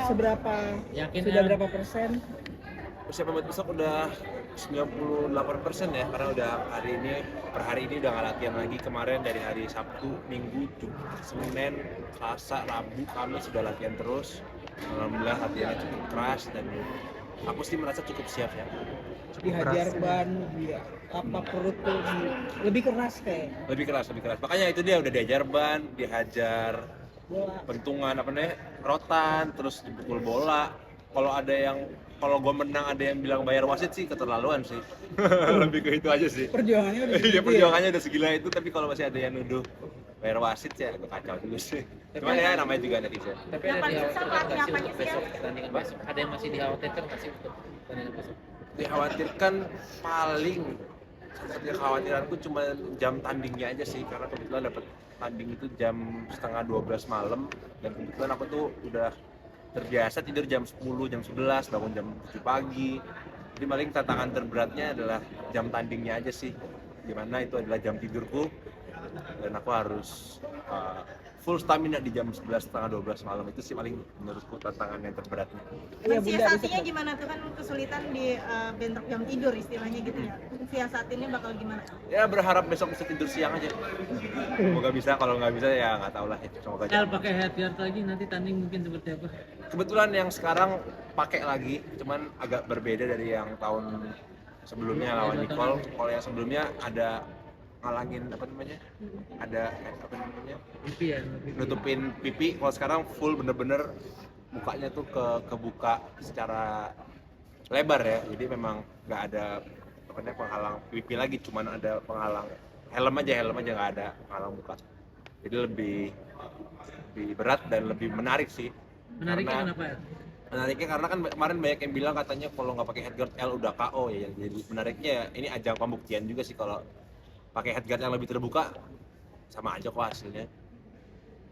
seberapa Yakin sudah El? berapa persen? Persiapan buat besok udah 98% ya, karena udah per hari ini udah nggak latihan lagi. Kemarin dari hari Sabtu, Minggu, Senin, Selasa, Rabu, Kamis sudah latihan terus. Alhamdulillah latihannya cukup keras dan aku sih merasa cukup siap ya. Dihajar ban dia apa perut tuh lebih keras kayak Lebih keras. Makanya itu dia udah diajar ban, dihajar bola. bentungan apa namanya, rotan, terus dipukul bola. Kalau gue menang ada yang bilang bayar wasit sih keterlaluan sih. Lebih ke itu aja sih. Perjuangannya udah Iya, segitu ya? perjuangannya udah segila itu, tapi kalau masih ada yang nuduh bayar wasit ya agak kacau juga sih. Cuman ya namanya juga netizen. Tapi Yang ada paling susah dikhawatirkan nggak sih pelatih untuk apanya sih, besok pertandingan besok? Ada yang masih dikhawatirkan nggak sih untuk pertandingan besok? Dikhawatirkan paling satu kekhawatiranku cuma jam tandingnya aja sih, karena kebetulan dapat tanding itu jam 11:30 malam dan kebetulan aku tuh udah terbiasa tidur jam 10, jam 11, bangun jam 7 pagi. Jadi paling tantangan terberatnya adalah jam tandingnya aja sih, dimana itu adalah jam tidurku dan aku harus full stamina di jam 11:30 malam. Itu sih paling menurutku tantangan yang terberatnya. Iya, Bunda, Mensiasatinya bisa. gimana tuh kan kesulitan di bentrok jam tidur istilahnya gitu ya. Siasatinnya bakal gimana? Ya berharap besok bisa tidur siang aja. Semoga bisa, kalau nggak bisa ya nggak tahu lah ya. Semoga aja. El pakai headgear lagi nanti tanding mungkin seperti apa? Kebetulan yang sekarang pakai lagi, cuman agak berbeda dari yang tahun sebelumnya lawan Nicole. Kalau yang sebelumnya ada ngalangin apa namanya? Ada apa namanya? Pipi ya. Nutupin pipi. Kalau sekarang full bener-bener mukanya tuh kebuka secara lebar ya. Jadi memang nggak ada apa namanya penghalang pipi lagi, cuman ada penghalang helm aja nggak ada penghalang muka. Jadi lebih berat dan lebih menarik sih. Menariknya kenapa ya? Menariknya karena kan kemarin banyak yang bilang katanya kalau nggak pakai headguard L udah KO ya. Jadi menariknya ini ajang pembuktian juga sih, kalau pakai headguard yang lebih terbuka sama aja kok hasilnya.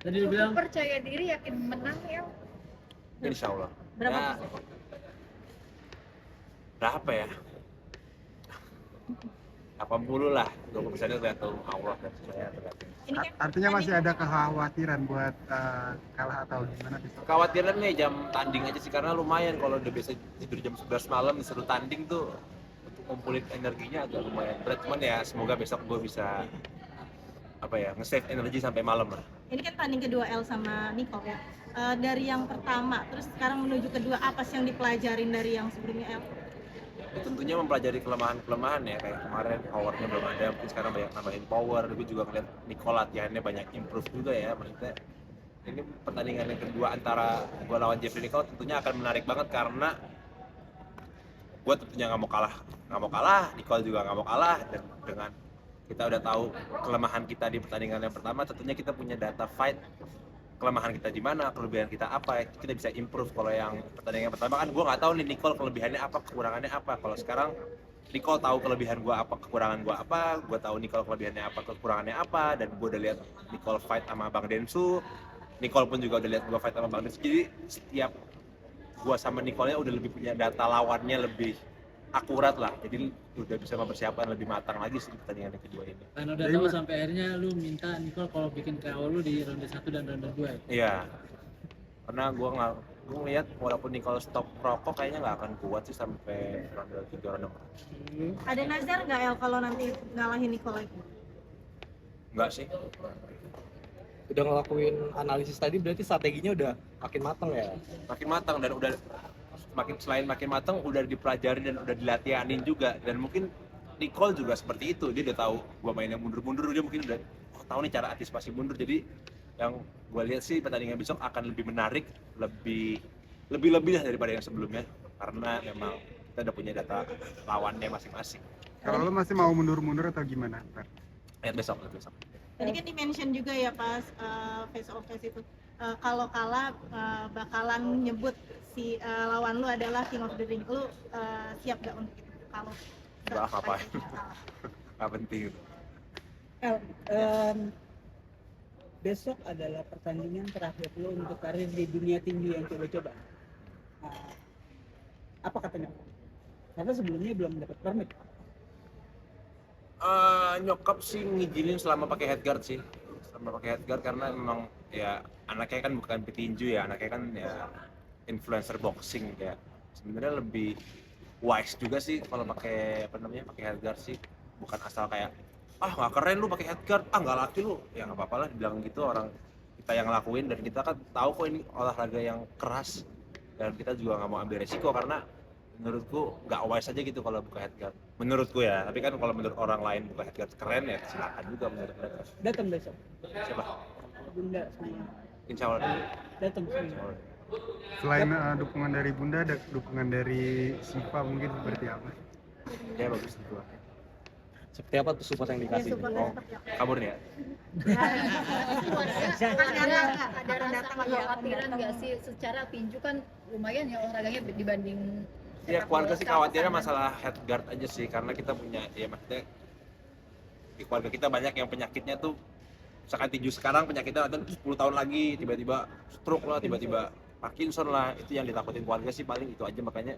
Tadi dibilang Percaya diri, yakin menang ya. Insya Allah. Berapa Ya, persen? berapa ya? 80 lah, 20% tergantung Allah dan saya tergantung. Ini kan Artinya masih ada kekhawatiran buat kalah atau gimana besok? Kekhawatiran nih jam tanding aja sih, karena lumayan kalau udah biasa tidur jam 11 malam disuruh tanding tuh untuk ngumpulin energinya agak lumayan berat. Cuman ya semoga besok gue bisa apa ya, nge-save energi sampai malam lah. ini kan tanding kedua El sama Nicole ya. Dari yang pertama terus sekarang menuju kedua, apa sih yang dipelajarin dari yang sebelumnya El? Ya, tentunya mempelajari kelemahan-kelemahan ya, kayak kemarin powernya belum ada, mungkin sekarang banyak nambahin power. Gue juga ngeliat Nicole latihannya banyak improve juga ya, maksudnya ini pertandingan yang kedua antara gue lawan Jeffrey Nicole tentunya akan menarik banget, karena gue tentunya nggak mau kalah, Nicole juga nggak mau kalah, dan dengan kita udah tahu kelemahan kita di pertandingan yang pertama, tentunya kita punya data fight kelemahan kita di mana, kelebihan kita apa, kita bisa improve. Kalau yang pertandingan pertama kan gue nggak tahu nih Nicole kelebihannya apa, kekurangannya apa. Kalau sekarang Nicole tahu kelebihan gue apa, kekurangan gue apa, gue tahu Nicole kelebihannya apa, kekurangannya apa, dan gue udah lihat Nicole fight sama Bang Densu, Nicole pun juga udah lihat gue fight sama Bang Densu. Jadi setiap gue sama Nicole-nya udah lebih punya data lawannya lebih akurat lah, jadi udah bisa mempersiapkan lebih matang lagi sih pertandingan yang kedua ini. karena udah tahu sampai akhirnya lu minta Nicole kalau bikin KO lu di ronde 1 dan ronde 2 ya? Iya, karena gue ngeliat walaupun Nicole stop rokok kayaknya nggak akan kuat sih sampai ronde 3, ronde 4. Ada nazar nggak El kalau nanti ngalahin Nicole lagi? Enggak sih. Udah ngelakuin analisis tadi, berarti strateginya udah makin matang ya? Makin matang, dan udah selain makin matang udah dipelajari dan udah dilatihanin juga. Dan mungkin Nicole juga seperti itu, dia udah tahu gue mainnya mundur-mundur, dia mungkin udah tahu nih cara antisipasi mundur. Jadi yang gue lihat sih pertandingan besok akan lebih menarik, lebih lah daripada yang sebelumnya, karena memang kita udah punya data lawannya masing-masing. Kalau lo masih mau mundur-mundur atau gimana? Lihat besok. Tadi kan di-mention juga ya pas face off face itu, kalau kalah bakalan nyebut si lawan lu adalah King of the Ring. Lu siap gak untuk itu? Kalau Nggak apa-apa. Nggak penting. Besok adalah pertandingan terakhir lo untuk karir di dunia tinju yang coba-coba. Apa katanya? Karena sebelumnya belum dapat permit. Nyokap sih ngizinin selama pakai headguard sih, karena memang ya anaknya kan bukan petinju ya, anaknya kan ya influencer boxing kayak sebenarnya lebih wise juga sih kalau pakai pakai headguard sih, bukan asal kayak nggak keren lu pakai headguard, nggak laki lu, ya nggak apa-apa lah dibilang gitu orang kita yang ngelakuin, dan kita kan tahu kok ini olahraga yang keras dan kita juga nggak mau ambil resiko karena menurutku nggak wise aja gitu kalau buka headguard menurutku ya, tapi kan kalau menurut orang lain buka headguard keren ya silakan juga menurut mereka. Datang besok. Siapa? Bunda saya. Insya Allah. Datang Insya semua. Allah. Selain dukungan dari Bunda, ada dukungan dari Siva mungkin seperti apa? Ya bagus itu. Seperti apa tuh support yang Ya, dikasih? supportnya Oh, seperti apa? kabur nih ya? Ada rasa kekhawatiran nggak sih secara tinju kan lumayan ya olahraganya dibanding Ya keluarga sih khawatirnya masalah headguard aja sih, karena kita punya, ya maksudnya di keluarga kita banyak yang penyakitnya tuh, misalkan tinju sekarang penyakitnya ada 10 tahun lagi tiba-tiba stroke lah, tiba-tiba Parkinson lah, itu yang ditakutin keluarga sih paling itu aja. Makanya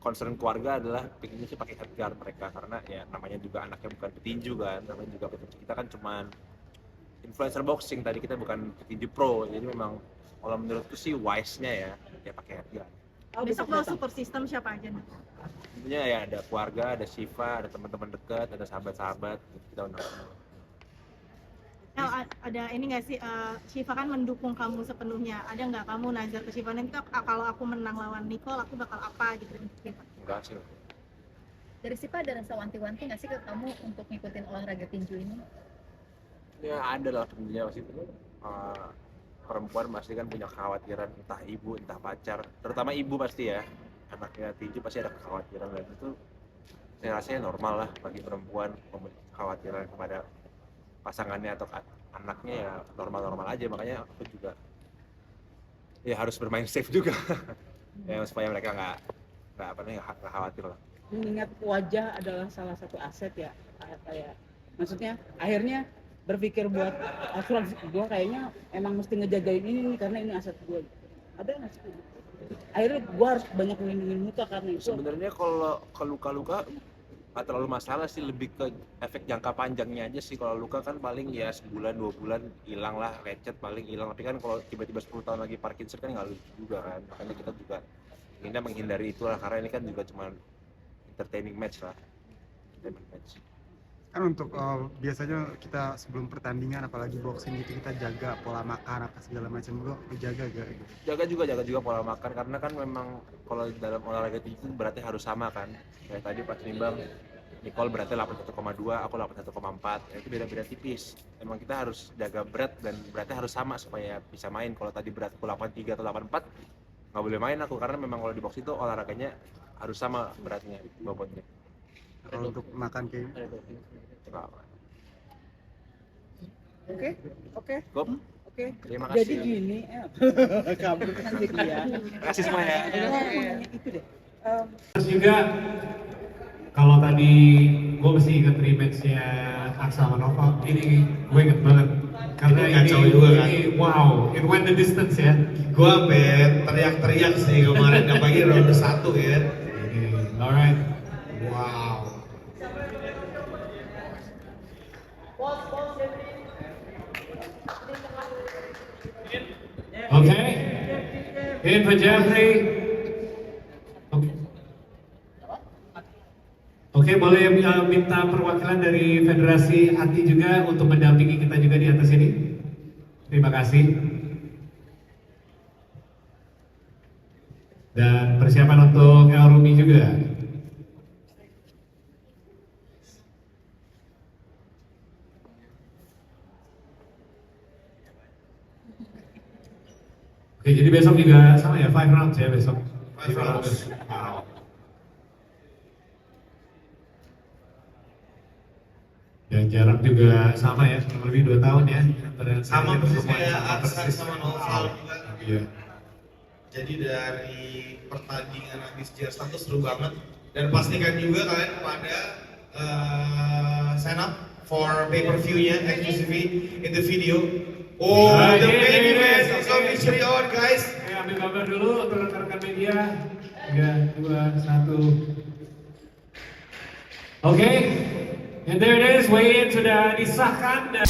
concern keluarga adalah pengennya sih pakai headguard mereka, karena ya namanya juga anaknya bukan petinju kan, namanya juga petinju, kita kan cuman influencer boxing, tadi kita bukan petinju pro, jadi memang kalau menurutku sih wise-nya ya pakai headguard. Besok bawa support system siapa aja nih? Tentunya ya ada keluarga, ada Siva, ada teman-teman dekat, ada sahabat-sahabat, kita undang semua. Ada ini nggak sih, Shiva kan mendukung kamu sepenuhnya, ada nggak kamu nazar ke Shiva nanti kalau aku menang lawan Nicole aku bakal apa gitu? Enggak sih. dari Sipa ada rasa wanti-wanti nggak sih ke kamu untuk ngikutin olahraga tinju ini? Ya ada lah tentunya pasti. Perempuan pasti kan punya kekhawatiran, entah ibu, entah pacar, terutama ibu pasti ya, anaknya tinju pasti ada kekhawatiran, dan itu saya rasanya normal lah bagi perempuan memiliki kekhawatiran kepada pasangannya atau anaknya, ya normal-normal aja. Makanya aku juga ya harus bermain safe juga ya supaya mereka nggak khawatir lah. Mengingat wajah adalah salah satu aset ya, kayak maksudnya akhirnya berpikir buat asuransi gue kayaknya emang mesti ngejagain ini nih, karena ini aset gue. Ada nggak sih? Akhirnya gue harus banyak melindungi muka karena itu. Sebenarnya kalau luka-luka nggak terlalu masalah sih, lebih ke efek jangka panjangnya aja sih. Kalau luka kan paling ya sebulan 2 bulan hilang lah, lecet paling hilang. Tapi kan kalau tiba-tiba 10 tahun lagi Parkinson kan nggak lucu juga kan. Makanya kita juga ingin menghindari itu lah, karena ini kan juga cuma entertaining match lah. Entertaining match. Kan untuk biasanya kita sebelum pertandingan apalagi boxing gitu kita jaga pola makan apa segala macam, lo dijaga gak gitu? Jaga juga pola makan, karena kan memang kalau dalam olahraga tinju itu berarti harus sama kan. Kayak tadi pas nimbang Nicole beratnya 81,2, aku 81,4, ya itu beda-beda tipis. Emang kita harus jaga berat dan beratnya harus sama supaya bisa main. Kalau tadi beratku 83 atau 84 nggak boleh main aku, karena memang kalau di box itu olahraganya harus sama beratnya, bobotnya. Kalau untuk makan kayak Oke. Gop, Oke. terima Jadi kasih. gini, kabur kan jadi ya. Terima kasih semua ya. Itu deh. Terus juga kalau tadi gue mesti inget rematch-nya Aksa sama Nova, ini gue inget banget karena Itu kacau juga kan? ini wow, it went the distance ya. Gue sampai teriak-teriak sih kemarin, apalagi round 1 ya. Alright. Wow. Oke, in for Jeffrey. Oke, boleh minta perwakilan dari Federasi Ati juga untuk mendampingi kita juga di atas ini. Terima kasih. Dan persiapan untuk El Rumi juga. Oke, jadi besok juga sama ya, 5 rounds ya besok. 5 rounds. Wow. Dan jarak juga sama ya, kurang lebih 2 tahun ya. Sama persis Sama kayak Aksa persis. sama Noval juga. Iya. Jadi dari pertandingan habis J1 seru banget, dan pastikan juga kalian pada sign up for pay-per-view-nya exclusively in the video. Oh, Nah, the ini main dia, event is oke. officially on, guys. Oke, ambil gambar dulu untuk rekan-rekan media. 3, 2, 1. Oke, and there it is, weigh-in sudah disahkan dan